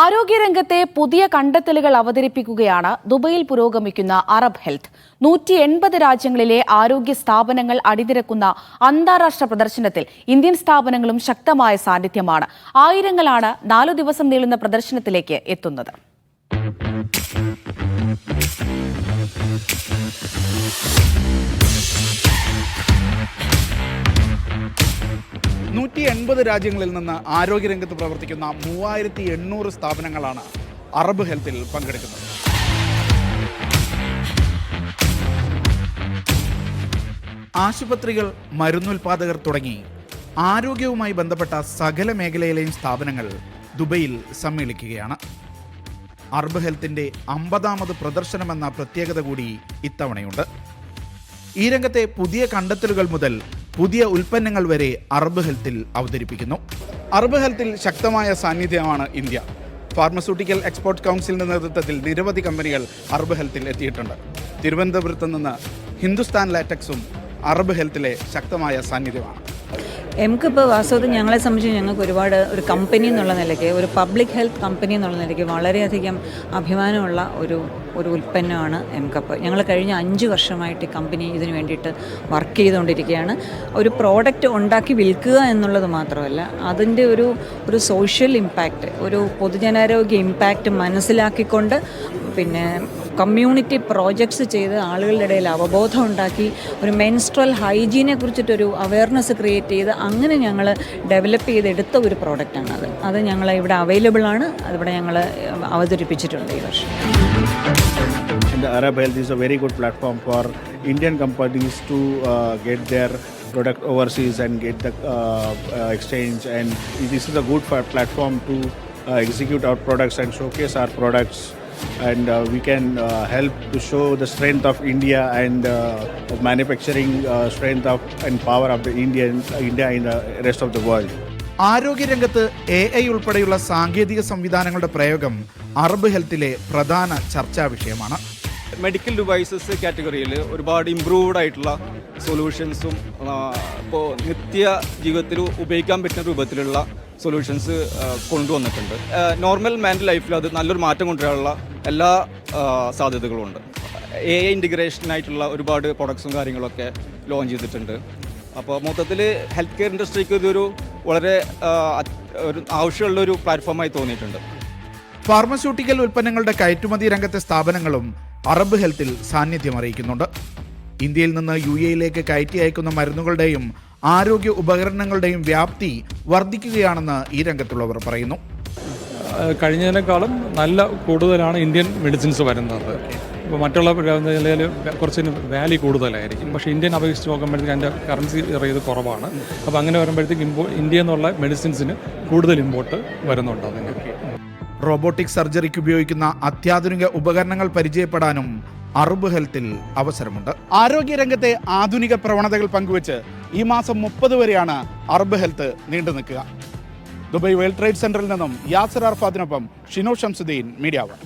ആരോഗ്യരംഗത്തെ പുതിയ കണ്ടെത്തലുകൾ അവതരിപ്പിക്കുകയാണ് ദുബൈയിൽ പുരോഗമിക്കുന്ന അറബ് ഹെൽത്ത്. 180 രാജ്യങ്ങളിലെ ആരോഗ്യ സ്ഥാപനങ്ങൾ അണിനിരക്കുന്ന അന്താരാഷ്ട്ര പ്രദർശനത്തിൽ ഇന്ത്യൻ സ്ഥാപനങ്ങളും ശക്തമായ സാന്നിധ്യമാണ്. ആയിരങ്ങളാണ് 4 ദിവസം നീളുന്ന പ്രദർശനത്തിലേക്ക് എത്തുന്നത്. 180 രാജ്യങ്ങളിൽ നിന്ന് ആരോഗ്യരംഗത്ത് പ്രവർത്തിക്കുന്ന 3800 സ്ഥാപനങ്ങളാണ് അറബ് ഹെൽത്തിൽ പങ്കെടുക്കുന്നത്. ആശുപത്രികൾ, മരുന്നുൽപാദകർ തുടങ്ങി ആരോഗ്യവുമായി ബന്ധപ്പെട്ട സകല മേഖലയിലെയും സ്ഥാപനങ്ങൾ ദുബൈയിൽ സമ്മേളിക്കുകയാണ്. അറബ് ഹെൽത്തിൻ്റെ 50ാമത് പ്രദർശനമെന്ന പ്രത്യേകത കൂടി ഇത്തവണയുണ്ട്. ഈ രംഗത്തെ പുതിയ കണ്ടെത്തലുകൾ മുതൽ പുതിയ ഉൽപ്പന്നങ്ങൾ വരെ അറബ് ഹെൽത്തിൽ അവതരിപ്പിക്കുന്നു. അറബ് ഹെൽത്തിൽ ശക്തമായ സാന്നിധ്യമാണ് ഇന്ത്യ. ഫാർമസ്യൂട്ടിക്കൽ എക്സ്പോർട്ട് കൗൺസിലിൻ്റെ നേതൃത്വത്തിൽ നിരവധി കമ്പനികൾ അറബ് ഹെൽത്തിൽ എത്തിയിട്ടുണ്ട്. തിരുവനന്തപുരത്ത് നിന്ന് ഹിന്ദുസ്ഥാൻ ലാറ്റക്സും അറബ് ഹെൽത്തിലെ ശക്തമായ സാന്നിധ്യമാണ്. ഇപ്പോൾ വാസ്തവത്തിൽ ഞങ്ങളെ സംബന്ധിച്ച് ഞങ്ങൾക്ക് ഒരുപാട് ഒരു കമ്പനി എന്നുള്ള നിലയ്ക്ക്, ഒരു പബ്ലിക് ഹെൽത്ത് കമ്പനി എന്നുള്ള നിലയ്ക്ക് വളരെയധികം അഭിമാനമുള്ള ഒരു ഉൽപ്പന്നമാണ് എംകപ്പ്. ഞങ്ങൾ കഴിഞ്ഞ 5 വർഷമായിട്ട് ഈ കമ്പനി ഇതിന് വേണ്ടിയിട്ട് വർക്ക് ചെയ്തുകൊണ്ടിരിക്കുകയാണ്. ഒരു പ്രോഡക്റ്റ് ഉണ്ടാക്കി വിൽക്കുക എന്നുള്ളത് മാത്രമല്ല, അതിൻ്റെ ഒരു സോഷ്യൽ ഇമ്പാക്റ്റ്, ഒരു പൊതുജനാരോഗ്യ ഇമ്പാക്റ്റ് മനസ്സിലാക്കിക്കൊണ്ട് പിന്നെ കമ്മ്യൂണിറ്റി പ്രോജക്ട്സ് ചെയ്ത് ആളുകളുടെ ഇടയിൽ അവബോധം ഉണ്ടാക്കി ഒരു മെൻസ്ട്രൽ ഹൈജീനെ കുറിച്ചിട്ടൊരു അവയർനെസ് ക്രിയേറ്റ് ചെയ്ത് അങ്ങനെ ഞങ്ങൾ ഡെവലപ്പ് ചെയ്തെടുത്ത ഒരു പ്രോഡക്റ്റാണ് അത് ഞങ്ങൾ ഇവിടെ അവൈലബിൾ ആണ്. അതിവിടെ ഞങ്ങൾ അവതരിപ്പിച്ചിട്ടുണ്ട് ഈ വർഷം. The Arab Health is a very good platform for Indian companies to get their product overseas and get the exchange, and this is a good platform to execute our products and showcase our products, and we can help to show the strength of India and manufacturing strength of and power of the India in the rest of the world. ആരോഗ്യരംഗത്ത് AI ഉൾപ്പെടെയുള്ള സാങ്കേതിക സംവിധാനങ്ങളുടെ പ്രയോഗം Arab ഹെൽത്തിലെ പ്രധാന ചർച്ചാ വിഷയമാണ്. Medical devices കാറ്റഗറിയിൽ ഒരുപാട് ഇംപ്രൂവ്ഡ് ആയിട്ടുള്ള സൊല്യൂഷൻസും ഇപ്പോൾ നിത്യ ജീവിതത്തിൽ ഉപയോഗിക്കാൻ പറ്റുന്ന രൂപത്തിലുള്ള സൊല്യൂഷൻസ് കൊണ്ടുവന്നിട്ടുണ്ട്. നോർമൽ മാൻ്റെ ലൈഫിൽ അത് നല്ലൊരു മാറ്റം കൊണ്ടുവരാനുള്ള എല്ലാ സാധ്യതകളും ഉണ്ട്. AI ഇൻറ്റിഗ്രേഷനായിട്ടുള്ള ഒരുപാട് പ്രൊഡക്ട്സും കാര്യങ്ങളൊക്കെ ലോഞ്ച് ചെയ്തിട്ടുണ്ട്. അപ്പോൾ മൊത്തത്തിൽ ഹെൽത്ത് കെയർ ഇൻഡസ്ട്രിക്ക് ഇതൊരു വളരെ ഒരു ആവശ്യമുള്ളൊരു പ്ലാറ്റ്ഫോമായി തോന്നിയിട്ടുണ്ട്. ഫാർമസ്യൂട്ടിക്കൽ ഉൽപ്പന്നങ്ങളുടെ കയറ്റുമതി രംഗത്തെ സ്ഥാപനങ്ങളും അറബ് ഹെൽത്തിൽ സാന്നിധ്യം അറിയിക്കുന്നുണ്ട്. ഇന്ത്യയിൽ നിന്ന് UAE കയറ്റി അയക്കുന്ന മരുന്നുകളുടെയും ആരോഗ്യ ഉപകരണങ്ങളുടെയും വ്യാപ്തി വർദ്ധിക്കുകയാണെന്ന് ഈ രംഗത്തുള്ളവർ പറയുന്നു. കഴിഞ്ഞതിനേക്കാളും നല്ല കൂടുതലാണ് ഇന്ത്യൻ മെഡിസിൻസ് വരുന്നത്. ഇപ്പോൾ മറ്റുള്ള നിലയിൽ കുറച്ചിന് വാല്യൂ കൂടുതലായിരിക്കും. പക്ഷേ ഇന്ത്യൻ അപേക്ഷിച്ച് നോക്കുമ്പോഴത്തേക്ക് അതിൻ്റെ കറൻസി റേറ്റ് കുറവാണ്. അപ്പോൾ അങ്ങനെ വരുമ്പോഴത്തേക്ക് ഇന്ത്യ എന്നുള്ള മെഡിസിൻസിന് കൂടുതൽ ഇമ്പോർട്ട് വരുന്നുണ്ട്. അതിന് റോബോട്ടിക് സർജറിക്ക് ഉപയോഗിക്കുന്ന അത്യാധുനിക ഉപകരണങ്ങൾ പരിചയപ്പെടാനും അറബ് ഹെൽത്തിൽ അവസരമുണ്ട്. ആരോഗ്യരംഗത്തെ ആധുനിക പ്രവണതകൾ പങ്കുവച്ച് ഈ മാസം 30 വരെയാണ് അറബ് ഹെൽത്ത് നീണ്ടു നിൽക്കുക. ദുബായ് വേൾഡ് ട്രേഡ് സെന്ററിൽ നിന്നും യാസർ അർഫാദിനൊപ്പം ഷിനോ ഷംസുദ്ദീൻ, മീഡിയ 1.